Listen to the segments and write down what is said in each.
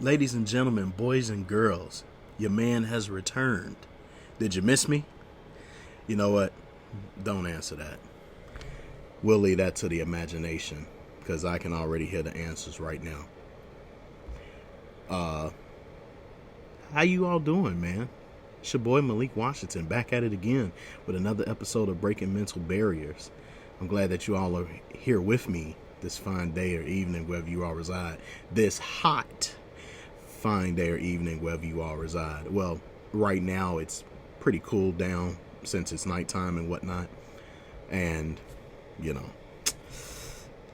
Ladies and gentlemen, boys and girls, your man has returned. Did you miss me? You know what? Don't answer that. We'll leave that to the imagination because I can already hear the answers right now. How you all doing, man? It's your boy Malik Washington back at it again with another episode of Breaking Mental Barriers. I'm glad that you all are here with me this fine day or evening wherever you all reside. This hot fine day or evening wherever you all reside. Well, right now it's pretty cool down since it's nighttime and whatnot. And, you know,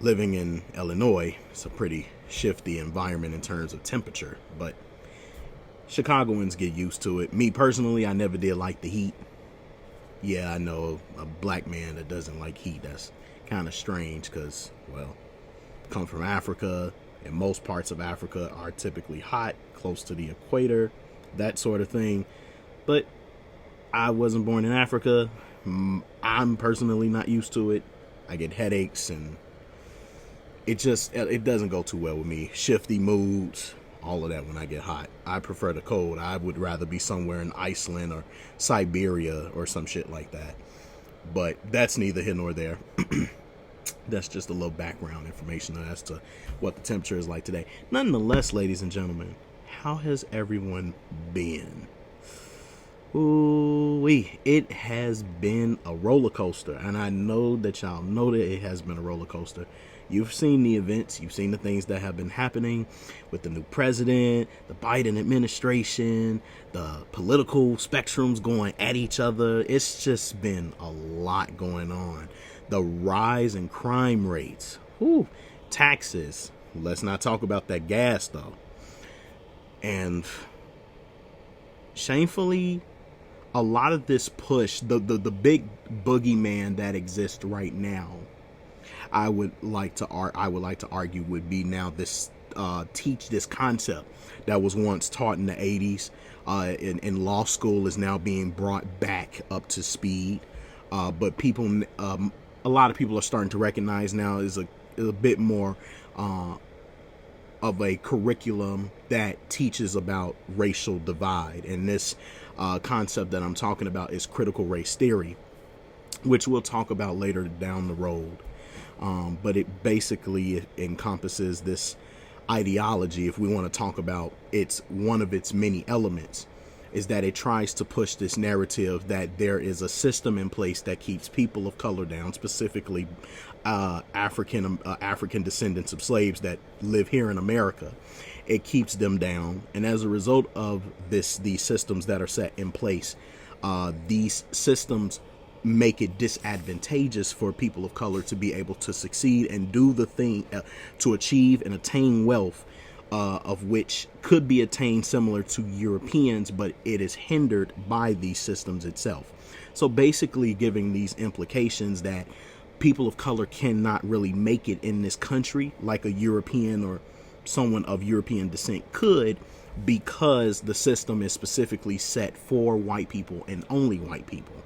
living in Illinois, it's a pretty shifty environment in terms of temperature. But Chicagoans get used to it. Me personally, I never did like the heat. Yeah, I know a black man that doesn't like heat. That's kind of strange because, well, come from Africa, and most parts of Africa are typically hot, close to the equator, that sort of thing. But I wasn't born in Africa. I'm personally not used to it. I get headaches, and it doesn't go too well with me. Shifty moods, all of that when I get hot. I prefer the cold. I would rather be somewhere in Iceland or Siberia or some shit like that. But that's neither here nor there. That's just a little background information as to what the temperature is like today. Nonetheless, ladies and gentlemen, how has everyone been? Ooh-wee. It has been a roller coaster, and I know that y'all know that it has been a roller coaster. You've seen the events, you've seen the things that have been happening with the new president, the Biden administration, the political spectrums going at each other. It's just been a lot going on. The rise in crime rates, taxes. Let's not talk about that gas though. And shamefully, a lot of this push, the big boogeyman that exists right now, I would like to argue would be now this teach this concept that was once taught in the 80s in law school is now being brought back up to speed. But people, a lot of people are starting to recognize now is a bit more of a curriculum that teaches about racial divide. And this concept that I'm talking about is critical race theory, which we'll talk about later down the road. But it basically encompasses this ideology. If we want to talk about it's one of its many elements, is that it tries to push this narrative that there is a system in place that keeps people of color down, specifically African descendants of slaves that live here in America. It keeps them down, and as a result of these systems that are set in place, these systems make it disadvantageous for people of color to be able to succeed and do the thing to achieve and attain wealth, of which could be attained similar to Europeans, but it is hindered by these systems itself. So basically giving these implications that people of color cannot really make it in this country like a European or someone of European descent could, because the system is specifically set for white people and only white people.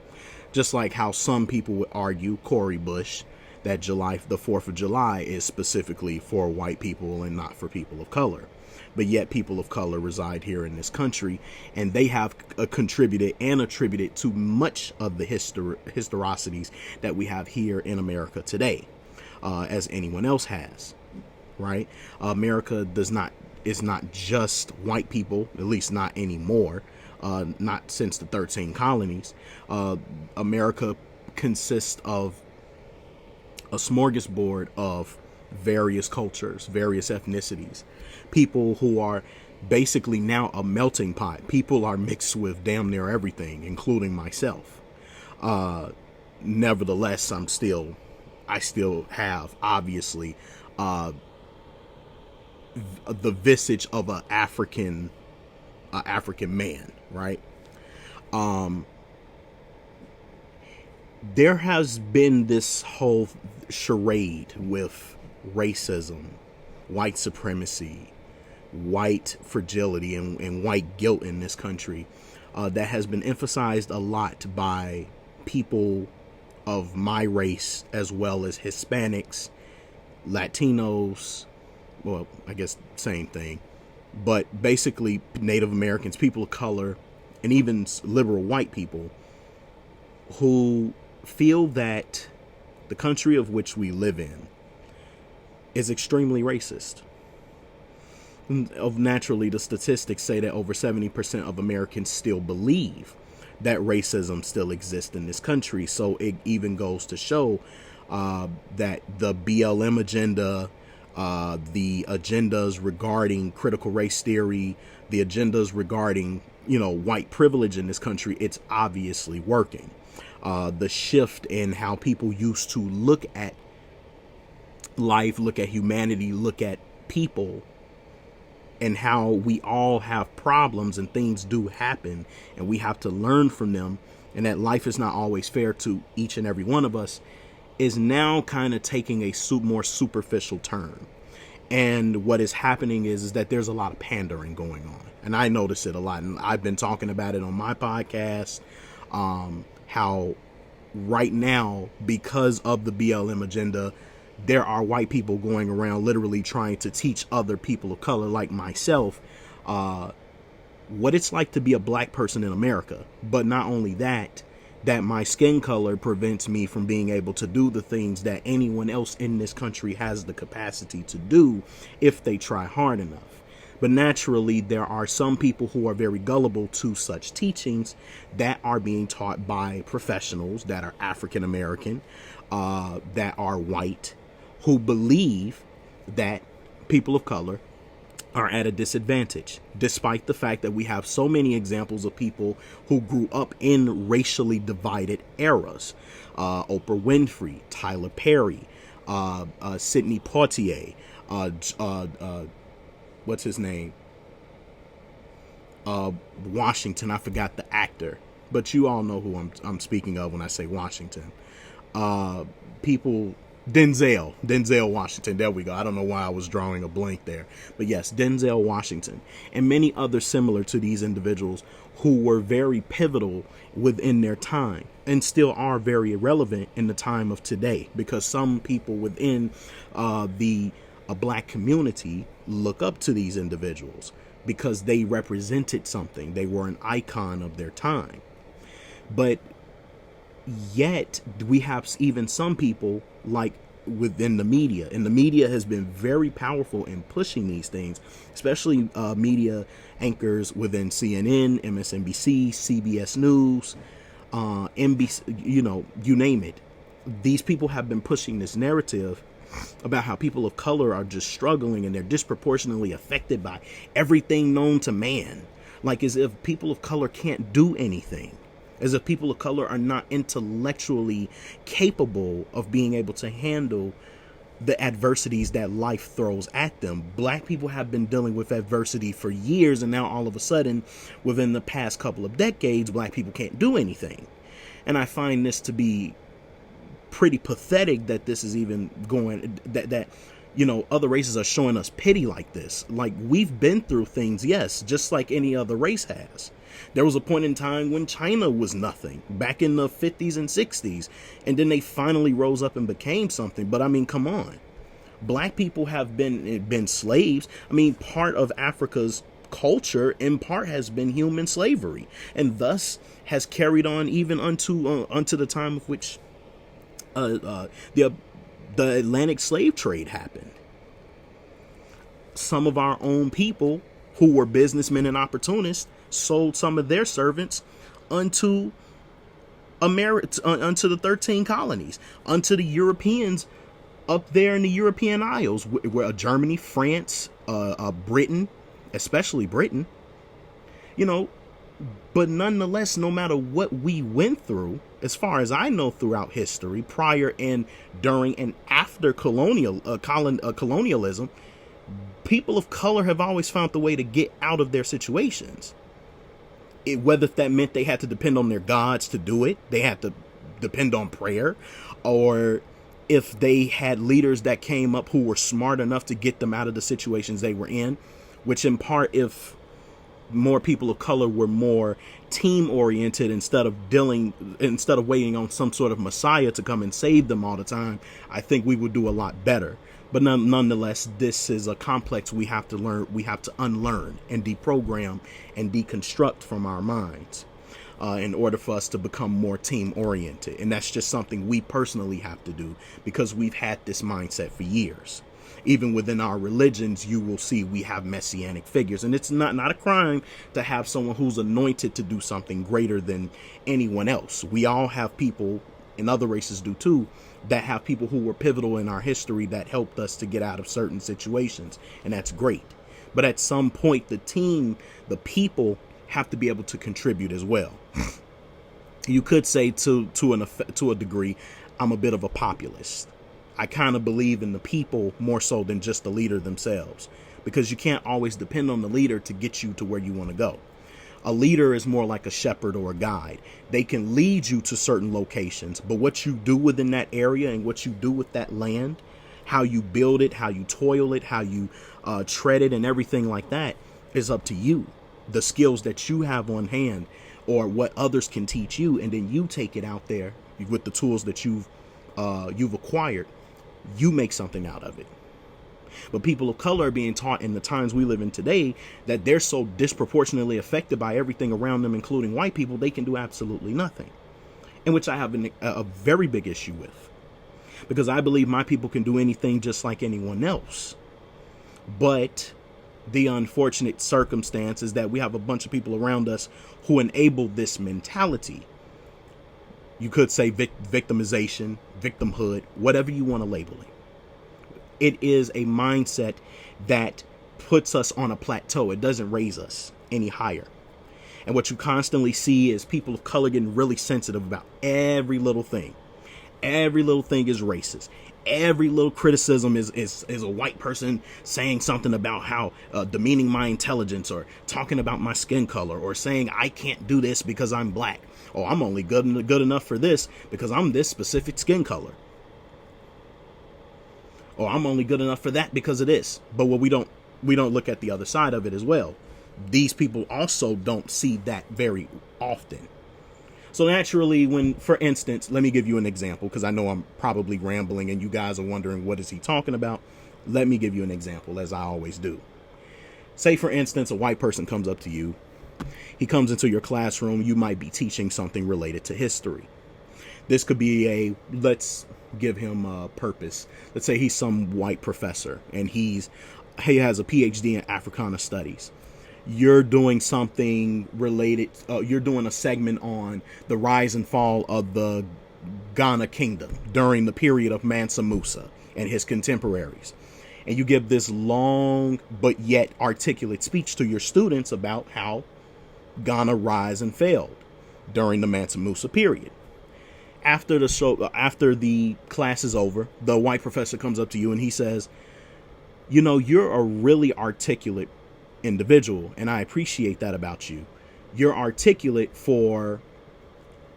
Just like how some people would argue, Cory Bush, that the 4th of July is specifically for white people and not for people of color. But yet people of color reside here in this country, and they have contributed and attributed to much of the historicities that we have here in America today, as anyone else has, right? America is not just white people, at least not anymore. Not since the 13 colonies. America consists of a smorgasbord of various cultures, various ethnicities, people who are basically now a melting pot. People are mixed with damn near everything, including myself. Nevertheless, I still have obviously the visage of an African man, right? There has been this whole charade with racism, white supremacy, white fragility, and white guilt in this country that has been emphasized a lot by people of my race, as well as Hispanics, Latinos, well, I guess same thing, but basically Native Americans, people of color, and even liberal white people who feel that the country of which we live in is extremely racist. Naturally, the statistics say that over 70% of Americans still believe that racism still exists in this country. So it even goes to show that the BLM agenda, the agendas regarding critical race theory, the agendas regarding, white privilege in this country, it's obviously working. The shift in how people used to look at life, look at humanity, look at people, and how we all have problems and things do happen and we have to learn from them, and that life is not always fair to each and every one of us, is now kind of taking a more superficial turn. And what is happening is that there's a lot of pandering going on. And I notice it a lot. And I've been talking about it on my podcast, how right now, because of the BLM agenda, there are white people going around literally trying to teach other people of color like myself what it's like to be a black person in America. But not only that, that my skin color prevents me from being able to do the things that anyone else in this country has the capacity to do if they try hard enough. But naturally, there are some people who are very gullible to such teachings that are being taught by professionals that are African American, that are white, who believe that people of color are at a disadvantage, despite the fact that we have so many examples of people who grew up in racially divided eras. Oprah Winfrey, Tyler Perry, Sidney Poitier, what's his name? Washington. I forgot the actor, but you all know who I'm speaking of when I say Washington. Denzel Washington. There we go. I don't know why I was drawing a blank there, but yes, Denzel Washington and many others similar to these individuals who were very pivotal within their time and still are very relevant in the time of today, because some people within the black community look up to these individuals because they represented something. They were an icon of their time. But yet we have even some people like within the media, and the media has been very powerful in pushing these things, especially media anchors within CNN, MSNBC, CBS News, NBC, you name it. These people have been pushing this narrative about how people of color are just struggling and they're disproportionately affected by everything known to man. Like as if people of color can't do anything. As if people of color are not intellectually capable of being able to handle the adversities that life throws at them. Black people have been dealing with adversity for years, and now all of a sudden, within the past couple of decades, black people can't do anything. And I find this to be pretty pathetic that this is even going, that other races are showing us pity like this. Like, we've been through things, yes, just like any other race has. There was a point in time when China was nothing, back in the 50s and 60s, and then they finally rose up and became something. But I mean, come on. Black people have been slaves. I mean, part of Africa's culture in part has been human slavery, and thus has carried on even unto the time of which the Atlantic slave trade happened. Some of our own people who were businessmen and opportunists sold some of their servants unto unto the 13 colonies, unto the Europeans up there in the European Isles, where Germany, France, Britain, especially Britain, but nonetheless, no matter what we went through, as far as I know, throughout history, prior and during and after colonialism, people of color have always found the way to get out of their situations. Whether that meant they had to depend on their gods to do it, they had to depend on prayer, or if they had leaders that came up who were smart enough to get them out of the situations they were in, which in part, if more people of color were more team oriented instead of waiting on some sort of messiah to come and save them all the time, I think we would do a lot better. But nonetheless, this is a complex we have to learn. We have to unlearn and deprogram and deconstruct from our minds in order for us to become more team oriented. And that's just something we personally have to do because we've had this mindset for years. Even within our religions, you will see we have messianic figures. And it's not a crime to have someone who's anointed to do something greater than anyone else. We all have people, and other races do too, that have people who were pivotal in our history that helped us to get out of certain situations. And that's great. But at some point, the team, the people have to be able to contribute as well. You could say to a degree, I'm a bit of a populist. I kind of believe in the people more so than just the leader themselves, because you can't always depend on the leader to get you to where you want to go. A leader is more like a shepherd or a guide. They can lead you to certain locations, but what you do within that area and what you do with that land, how you build it, how you toil it, how you tread it and everything like that is up to you. The skills that you have on hand or what others can teach you, and then you take it out there with the tools that you've acquired. You make something out of it. But people of color are being taught in the times we live in today that they're so disproportionately affected by everything around them, including white people, they can do absolutely nothing. In which I have a very big issue with. Because I believe my people can do anything just like anyone else. But the unfortunate circumstance is that we have a bunch of people around us who enable this mentality. You could say victimization, victimhood, whatever you want to label it. It is a mindset that puts us on a plateau. It doesn't raise us any higher. And what you constantly see is people of color getting really sensitive about every little thing. Every little thing is racist. Every little criticism is a white person saying something about how demeaning my intelligence, or talking about my skin color, or saying I can't do this because I'm black. Oh, I'm only good enough for this because I'm this specific skin color. Or I'm only good enough for that because of this. But what we don't look at the other side of it as well. These people also don't see that very often. So naturally, when, for instance, let me give you an example, because I know I'm probably rambling and you guys are wondering, what is he talking about? Let me give you an example, as I always do. Say, for instance, a white person comes up to you. He comes into your classroom. You might be teaching something related to history. This could be let's give him a purpose. Let's say he's some white professor and he has a PhD in Africana studies. You're doing something related. You're doing a segment on the rise and fall of the Ghana kingdom during the period of Mansa Musa and his contemporaries. And you give this long but yet articulate speech to your students about how Ghana rise and fell during the Mansa Musa period. After the class is over, the white professor comes up to you and he says, you know, you're a really articulate individual, and I appreciate that about you. You're articulate for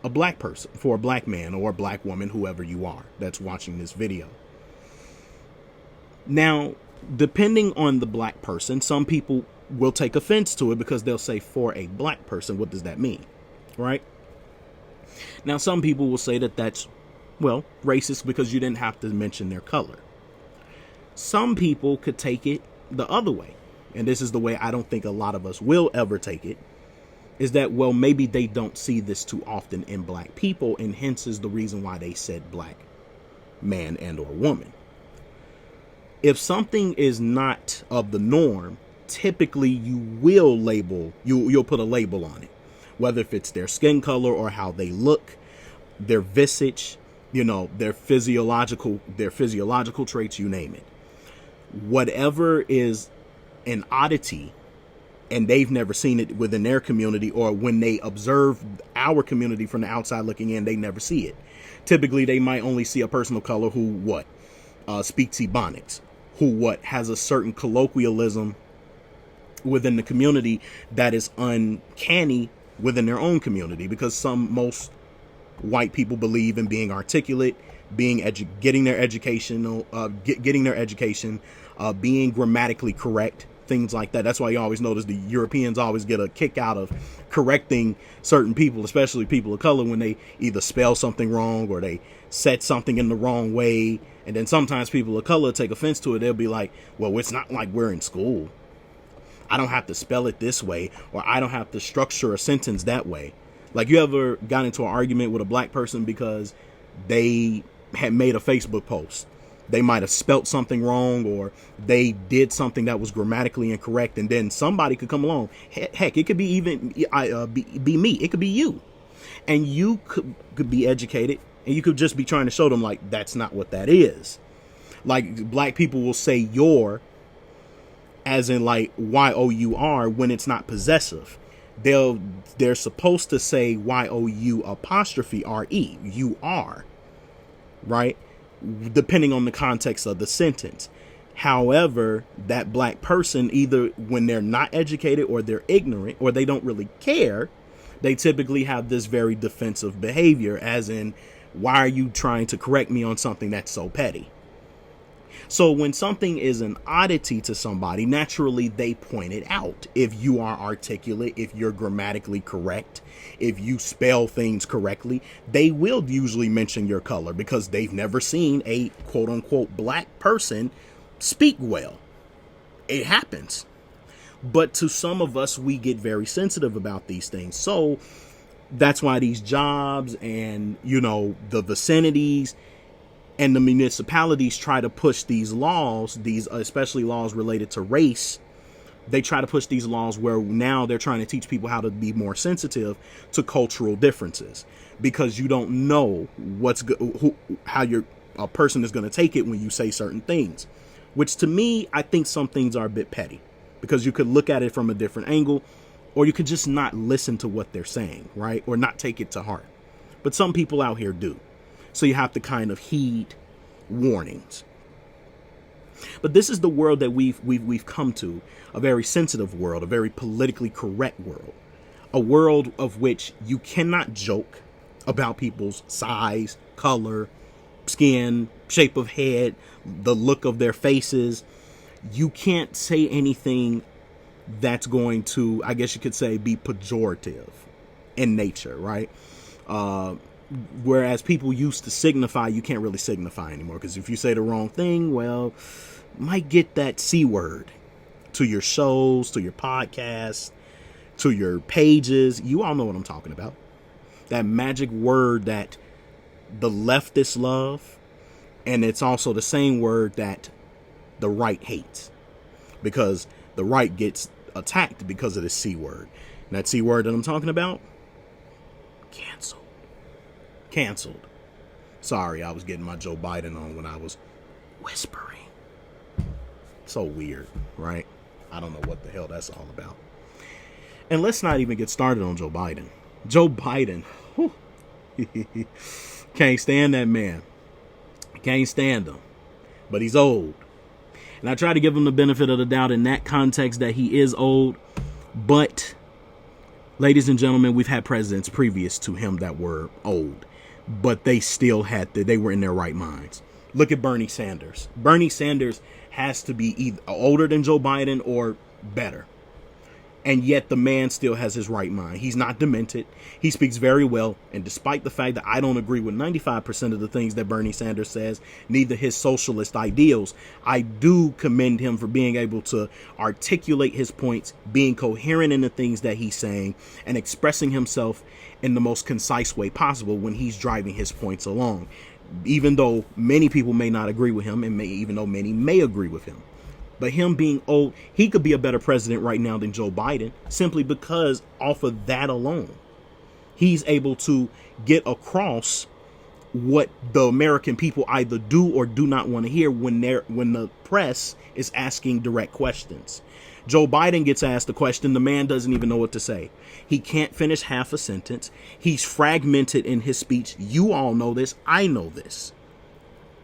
a black person, for a black man or a black woman, whoever you are that's watching this video. Now, depending on the black person, some people will take offense to it because they'll say, for a black person, what does that mean? Right? Now, some people will say that that's, well, racist because you didn't have to mention their color. Some people could take it the other way. And this is the way I don't think a lot of us will ever take it, is that, well, maybe they don't see this too often in black people, and hence is the reason why they said black man and or woman. If something is not of the norm, typically you'll put a label on it, whether if it's their skin color or how they look, their visage, their physiological traits, you name it. Whatever is an oddity and they've never seen it within their community, or when they observe our community from the outside looking in, they never see it. Typically, they might only see a person of color who speaks Ebonics, who has a certain colloquialism within the community that is uncanny within their own community, because most white people believe in being articulate, getting their education, being grammatically correct, things like that. That's why you always notice the Europeans always get a kick out of correcting certain people, especially people of color, when they either spell something wrong or they said something in the wrong way. And then sometimes people of color take offense to it. They'll be like, well, it's not like we're in school. I don't have to spell it this way, or I don't have to structure a sentence that way. Like, you ever got into an argument with a black person because they had made a Facebook post? They might have spelt something wrong, or they did something that was grammatically incorrect, and then somebody could come along. Heck, it could be even be me. It could be you, and you could be educated, and you could just be trying to show them, like, that's not what that is. Like, black people will say your as in like Y-O-U-R when it's not possessive. They're supposed to say Y-O-U apostrophe R-E, you are, right? Depending on the context of the sentence. However, that black person, either when they're not educated or they're ignorant or they don't really care, they typically have this very defensive behavior, as in, why are you trying to correct me on something that's so petty? So when something is an oddity to somebody, naturally they point it out. If you are articulate, if you're grammatically correct, if you spell things correctly, they will usually mention your color because they've never seen a quote unquote black person speak well. It happens. But to some of us, we get very sensitive about these things. So that's why these jobs and, the vicinities and the municipalities try to push these laws, especially laws related to race. They try to push these laws where now they're trying to teach people how to be more sensitive to cultural differences, because you don't know how a person is going to take it when you say certain things, which to me, I think some things are a bit petty, because you could look at it from a different angle, or you could just not listen to what they're saying, right? Or not take it to heart. But some people out here do. So you have to kind of heed warnings. But this is the world that we've come to, a very sensitive world, a very politically correct world, a world of which you cannot joke about people's size, color, skin, shape of head, the look of their faces. You can't say anything that's going to, I guess you could say, be pejorative in nature, right? Whereas people used to signify, you can't really signify anymore, because if you say the wrong thing, well, might get that C word to your shows, to your podcasts, to your pages. You all know what I'm talking about. That magic word that the leftists love, and it's also the same word that the right hates, because the right gets attacked because of the C word. And that C word that I'm talking about, canceled. Sorry, I was getting my Joe Biden on when I was whispering. So weird, right? I don't know what the hell that's all about. And let's not even get started on Joe Biden. Joe Biden, can't stand that man. Can't stand him. But he's old. And I try to give him the benefit of the doubt in that context that he is old. But, ladies and gentlemen, we've had presidents previous to him that were old, but they still they were in their right minds. Look at Bernie Sanders. Bernie Sanders has to be either older than Joe Biden or better. And yet the man still has his right mind. He's not demented. He speaks very well. And despite the fact that I don't agree with 95% of the things that Bernie Sanders says, neither his socialist ideals, I do commend him for being able to articulate his points, being coherent in the things that he's saying, and expressing himself in the most concise way possible when he's driving his points along. Even though many people may not agree with him, and even though many may agree with him. But him being old, he could be a better president right now than Joe Biden, simply because off of that alone, he's able to get across what the American people either do or do not want to hear when the press is asking direct questions. Joe Biden gets asked a question, the man doesn't even know what to say. He can't finish half a sentence. He's fragmented in his speech. You all know this. I know this.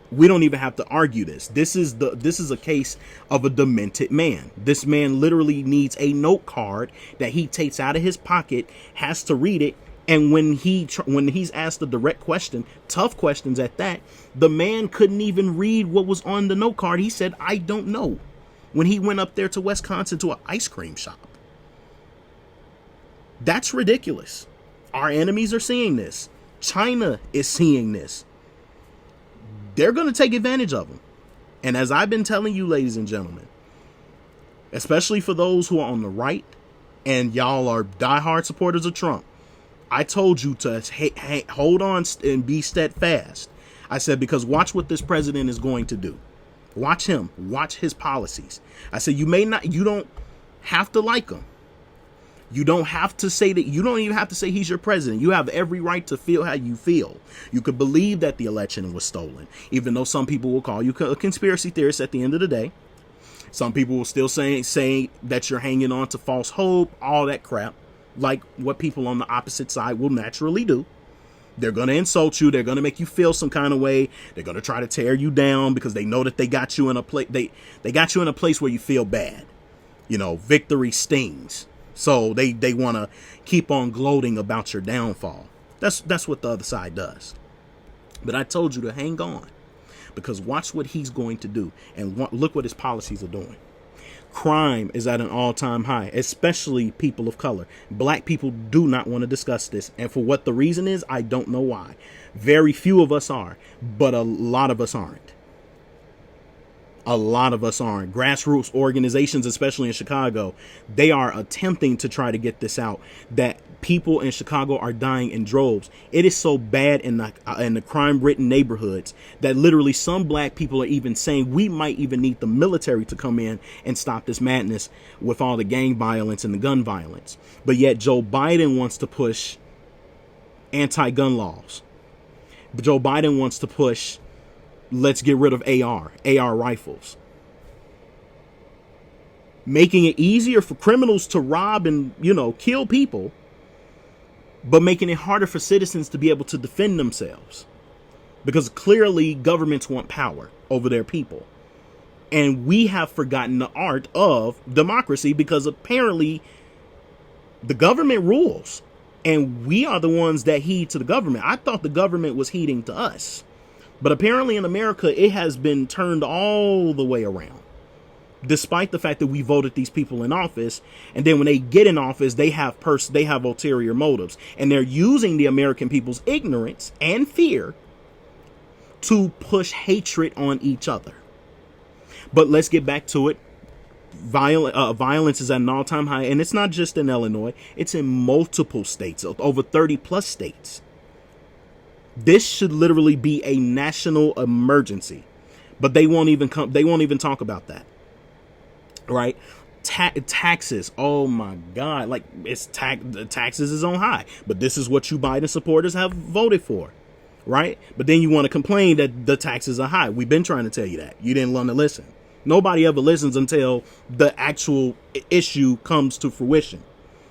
We don't even have to argue this. This is a case of a demented man. This man literally needs a note card that he takes out of his pocket, has to read it, and when he's asked a direct question, tough questions at that, the man couldn't even read what was on the note card. He said, "I don't know." when he went up there to Wisconsin to an ice cream shop. That's ridiculous. Our enemies are seeing this. China is seeing this. They're going to take advantage of them. And as I've been telling you, ladies and gentlemen, especially for those who are on the right and y'all are diehard supporters of Trump, I told you to hold on and be steadfast. I said, because watch what this president is going to do. Watch him. Watch his policies. I said, you don't have to like him. You don't have to say that. You don't even have to say he's your president. You have every right to feel how you feel. You could believe that the election was stolen, even though some people will call you a conspiracy theorist at the end of the day. Some people will still say that you're hanging on to false hope, all that crap, like what people on the opposite side will naturally do. They're going to insult you. They're going to make you feel some kind of way. They're going to try to tear you down because they know that they got you in a place. They got you in a place where you feel bad. You know, victory stings. So they want to keep on gloating about your downfall. That's what the other side does. But I told you to hang on, because watch what he's going to do, and look what his policies are doing. Crime is at an all-time high, especially people of color. Black people do not want to discuss this. And for what the reason is, I don't know why. Very few of us are, but a lot of us aren't. A lot of us aren't. Grassroots organizations, especially in Chicago, they are attempting to try to get this out, that people in Chicago are dying in droves. It is so bad in the crime-ridden neighborhoods that literally some black people are even saying we might even need the military to come in and stop this madness with all the gang violence and the gun violence. But yet Joe Biden wants to push anti-gun laws. Joe Biden wants to push, let's get rid of AR rifles. Making it easier for criminals to rob and, kill people, but making it harder for citizens to be able to defend themselves. Because clearly governments want power over their people. And we have forgotten the art of democracy, because apparently the government rules and we are the ones that heed to the government. I thought the government was heeding to us. But apparently in America, it has been turned all the way around, despite the fact that we voted these people in office. And then when they get in office, they have ulterior motives, and they're using the American people's ignorance and fear to push hatred on each other. But let's get back to it. Violence is at an all-time high, and it's not just in Illinois. It's in multiple states, over 30 plus states. This should literally be a national emergency, but they won't even talk about that. Right? Taxes. Oh my God. Like, the taxes is on high, but this is what you Biden supporters have voted for. Right? But then you want to complain that the taxes are high. We've been trying to tell you that. You didn't want to listen. Nobody ever listens until the actual issue comes to fruition.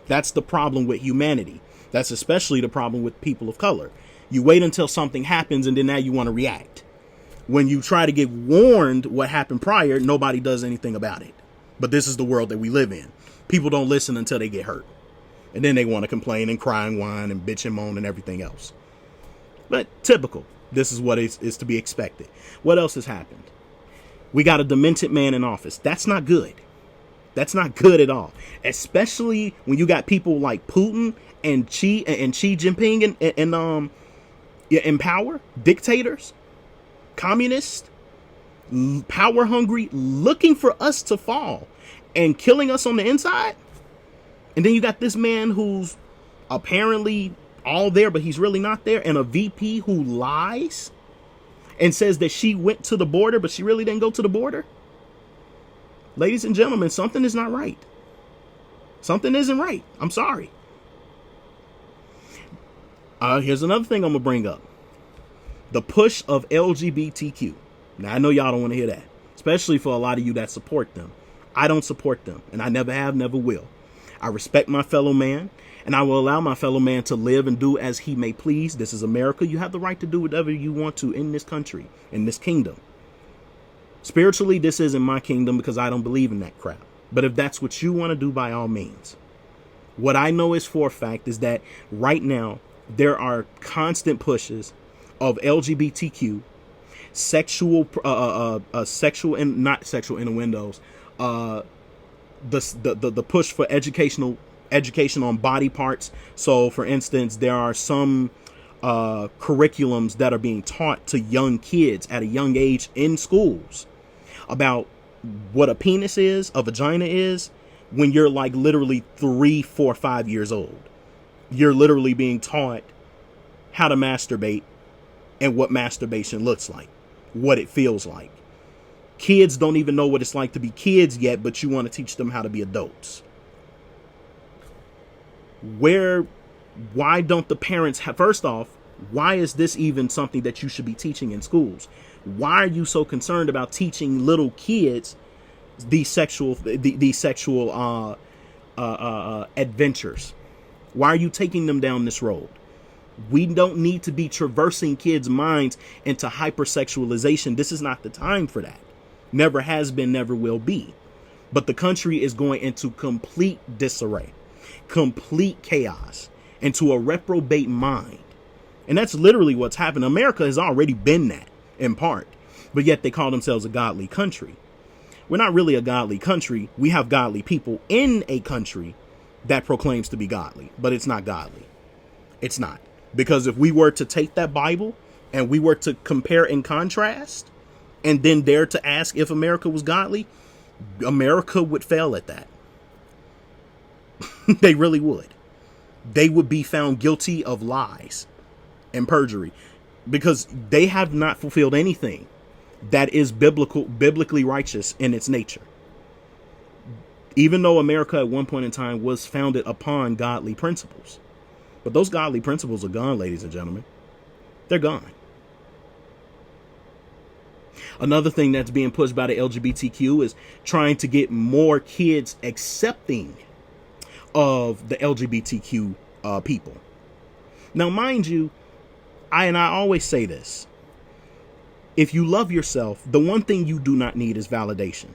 That's the problem with humanity. That's especially the problem with people of color. You wait until something happens, and then now you want to react. When you try to get warned what happened prior, nobody does anything about it. But this is the world that we live in. People don't listen until they get hurt. And then they want to complain and cry and whine and bitch and moan and everything else. But typical. This is what is to be expected. What else has happened? We got a demented man in office. That's not good. That's not good at all. Especially when you got people like Putin and Xi Jinping and in power, dictators, communists, power hungry, looking for us to fall and killing us on the inside. And then you got this man who's apparently all there, but he's really not there, and a VP who lies and says that she went to the border, but she really didn't go to the border. Ladies and gentlemen, something is not right. Something isn't right. I'm sorry. Here's another thing I'm going to bring up. The push of LGBTQ. Now, I know y'all don't want to hear that, especially for a lot of you that support them. I don't support them, and I never have, never will. I respect my fellow man, and I will allow my fellow man to live and do as he may please. This is America. You have the right to do whatever you want to in this country, in this kingdom. Spiritually, this isn't my kingdom because I don't believe in that crap. But if that's what you want to do, by all means. What I know is for a fact is that right now, there are constant pushes of LGBTQ, sexual and not sexual innuendos, uh, the push for education on body parts. So, for instance, there are some curriculums that are being taught to young kids at a young age in schools about what a penis is, a vagina is, when you're like literally 3, 4, 5 years old. You're literally being taught how to masturbate and what masturbation looks like, what it feels like. Kids don't even know what it's like to be kids yet, but you want to teach them how to be adults. Why don't the parents have, first off, why is this even something that you should be teaching in schools? Why are you so concerned about teaching little kids these sexual adventures? Why are you taking them down this road? We don't need to be traversing kids' minds into hypersexualization. This is not the time for that. Never has been, never will be. But the country is going into complete disarray, complete chaos, into a reprobate mind. And that's literally what's happened. America has already been that in part, but yet they call themselves a godly country. We're not really a godly country. We have godly people in a country that proclaims to be godly, but it's not godly. It's not. Because if we were to take that Bible and we were to compare and contrast and then dare to ask if America was godly, America would fail at that. They really would. They would be found guilty of lies and perjury because they have not fulfilled anything that is biblically righteous in its nature. Even though America at one point in time was founded upon godly principles. But those godly principles are gone, ladies and gentlemen. They're gone. Another thing that's being pushed by the LGBTQ is trying to get more kids accepting of the LGBTQ people. Now, mind you, I always say this. If you love yourself, the one thing you do not need is validation.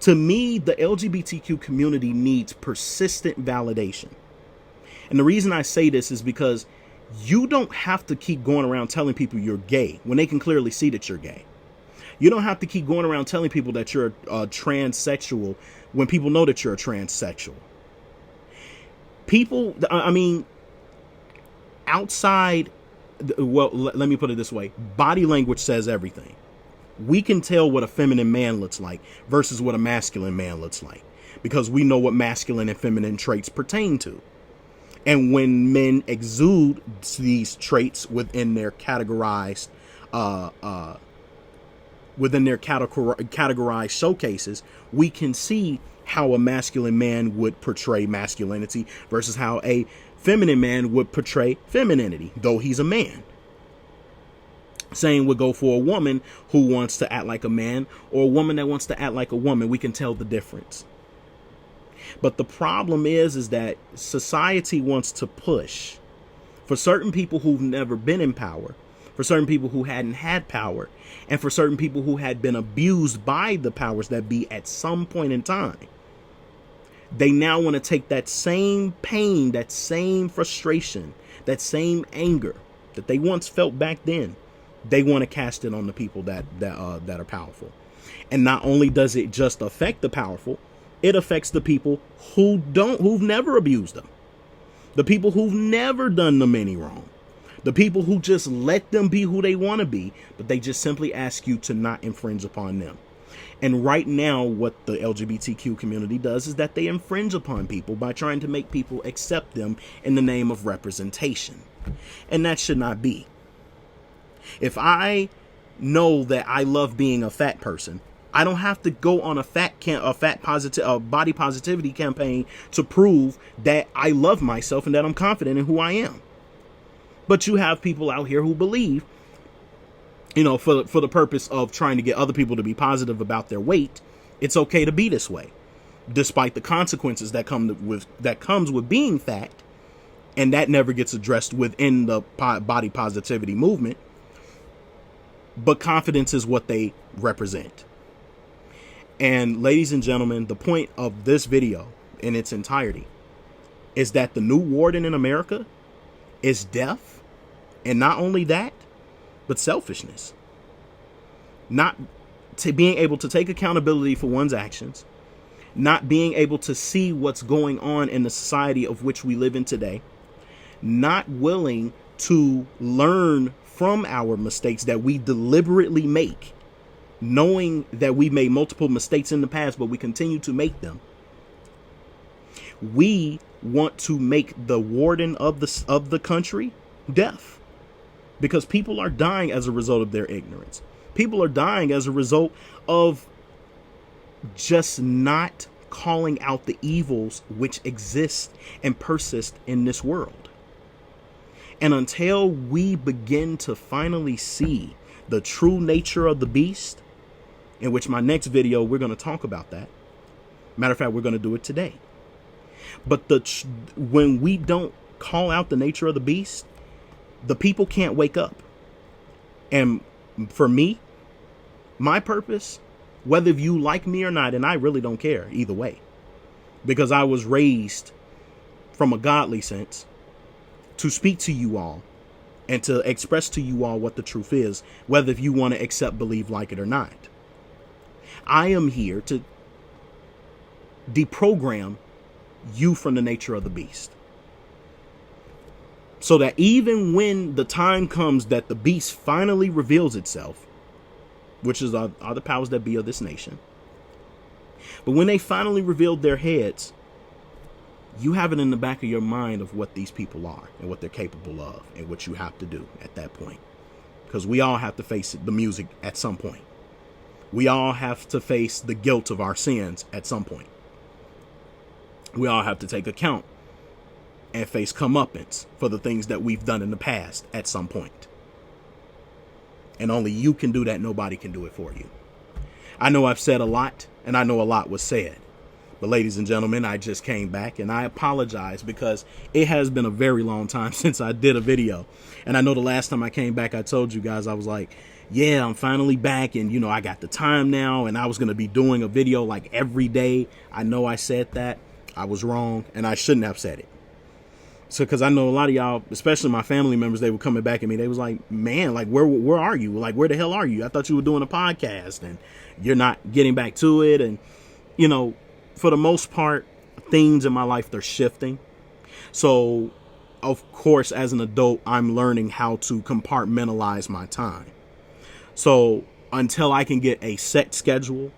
To me, the LGBTQ community needs persistent validation. And the reason I say this is because you don't have to keep going around telling people you're gay when they can clearly see that you're gay. You don't have to keep going around telling people that you're a transsexual when people know that you're a transsexual. People, outside, well, let me put it this way. Body language says everything. We can tell what a feminine man looks like versus what a masculine man looks like because we know what masculine and feminine traits pertain to. And when men exude these traits within their categorized showcases, we can see how a masculine man would portray masculinity versus how a feminine man would portray femininity, though he's a man. Same would go for a woman who wants to act like a man or a woman that wants to act like a woman. We can tell the difference. But the problem is that society wants to push for certain people who've never been in power, for certain people who hadn't had power, and for certain people who had been abused by the powers that be at some point in time. They now want to take that same pain, that same frustration, that same anger that they once felt back then. They want to cast it on the people that are powerful. And not only does it just affect the powerful, it affects the people who've never abused them. The people who've never done them any wrong. The people who just let them be who they want to be, but they just simply ask you to not infringe upon them. And right now, what the LGBTQ community does is that they infringe upon people by trying to make people accept them in the name of representation. And that should not be. If I know that I love being a fat person, I don't have to go on a body positivity campaign to prove that I love myself and that I'm confident in who I am. But you have people out here who believe, for the purpose of trying to get other people to be positive about their weight, it's okay to be this way, despite the consequences that comes with being fat, and that never gets addressed within the body positivity movement. But confidence is what they represent. And ladies and gentlemen, the point of this video in its entirety is that the new warden in America is deaf. And not only that, but selfishness. Not to being able to take accountability for one's actions, not being able to see what's going on in the society of which we live in today, not willing to learn from our mistakes that we deliberately make, knowing that we made multiple mistakes in the past, but we continue to make them. We want to make the warden of the country deaf, because people are dying as a result of their ignorance. People are dying as a result of just not calling out the evils which exist and persist in this world. And until we begin to finally see the true nature of the beast, in which my next video, we're going to talk about that. Matter of fact, we're going to do it today. But when we don't call out the nature of the beast, the people can't wake up. And for me, my purpose, whether you like me or not, and I really don't care either way, because I was raised from a godly sense to speak to you all and to express to you all what the truth is, whether if you want to accept, believe, like it or not. I am here to deprogram you from the nature of the beast, so that even when the time comes that the beast finally reveals itself, which is are the powers that be of this nation, but when they finally revealed their heads, you have it in the back of your mind of what these people are and what they're capable of and what you have to do at that point. Because we all have to face the music at some point. We all have to face the guilt of our sins at some point. We all have to take account and face comeuppance for the things that we've done in the past at some point. And only you can do that. Nobody can do it for you. I know I've said a lot, and I know a lot was said. But ladies and gentlemen, I just came back and I apologize, because it has been a very long time since I did a video. And I know the last time I came back, I told you guys, I was like, yeah, I'm finally back, and you know, I got the time now, and I was going to be doing a video like every day. I know I said that. I was wrong, and I shouldn't have said it. So, because I know a lot of y'all, especially my family members, they were coming back at me. They was like, man, like, where are you? Like, where the hell are you? I thought you were doing a podcast and you're not getting back to it. And, you know, for the most part, things in my life, they're shifting. So, of course, as an adult, I'm learning how to compartmentalize my time. So until I can get a set schedule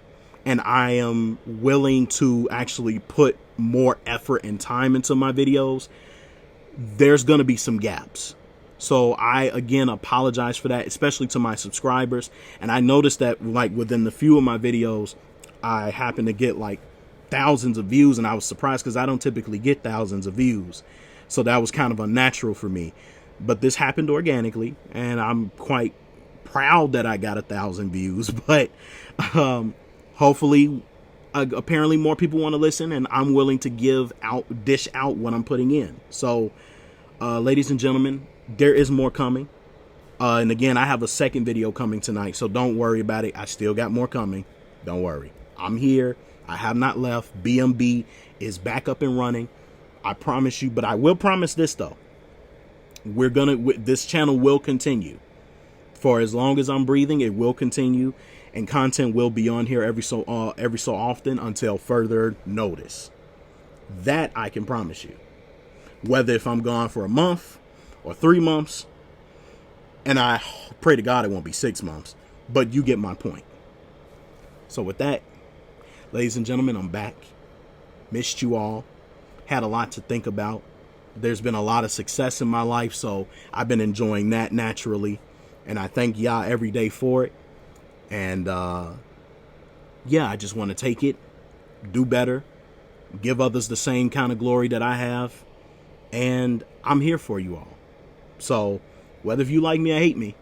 and I am willing to actually put more effort and time into my videos, there's going to be some gaps. So I, again, apologize for that, especially to my subscribers. And I noticed that, like, within the few of my videos, I happen to get like thousands of views, and I was surprised because I don't typically get thousands of views. So that was kind of unnatural for me. But this happened organically, and I'm quite proud that I got 1,000 views. But hopefully, apparently more people want to listen, and I'm willing to dish out what I'm putting in. So, ladies and gentlemen, there is more coming. And again, I have a second video coming tonight, so don't worry about it. I still got more coming. Don't worry. I'm here. I have not left. BMB is back up and running. I promise you, but I will promise this though. This channel will continue. For as long as I'm breathing, it will continue, and content will be on here every so often until further notice. That I can promise you. Whether if I'm gone for a month or 3 months, and I pray to God it won't be 6 months, but you get my point. So with that, ladies and gentlemen, I'm back. Missed you all. Had a lot to think about. There's been a lot of success in my life, so I've been enjoying that naturally. And I thank y'all every day for it. And yeah, I just want to take it, do better, give others the same kind of glory that I have. And I'm here for you all. So whether if you like me or hate me,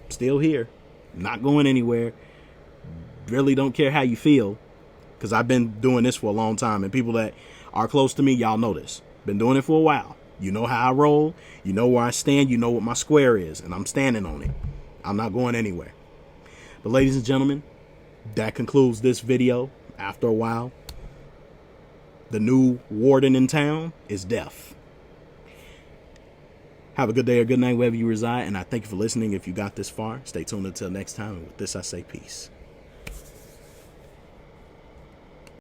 I'm still here. I'm not going anywhere. Really don't care how you feel, because I've been doing this for a long time. And people that are close to me, y'all know this. Been doing it for a while. You know how I roll. You know where I stand. You know what my square is. And I'm standing on it. I'm not going anywhere. But ladies and gentlemen, that concludes this video. After a while, the new warden in town is deaf. Have a good day or good night wherever you reside. And I thank you for listening. If you got this far, stay tuned until next time. And with this, I say peace.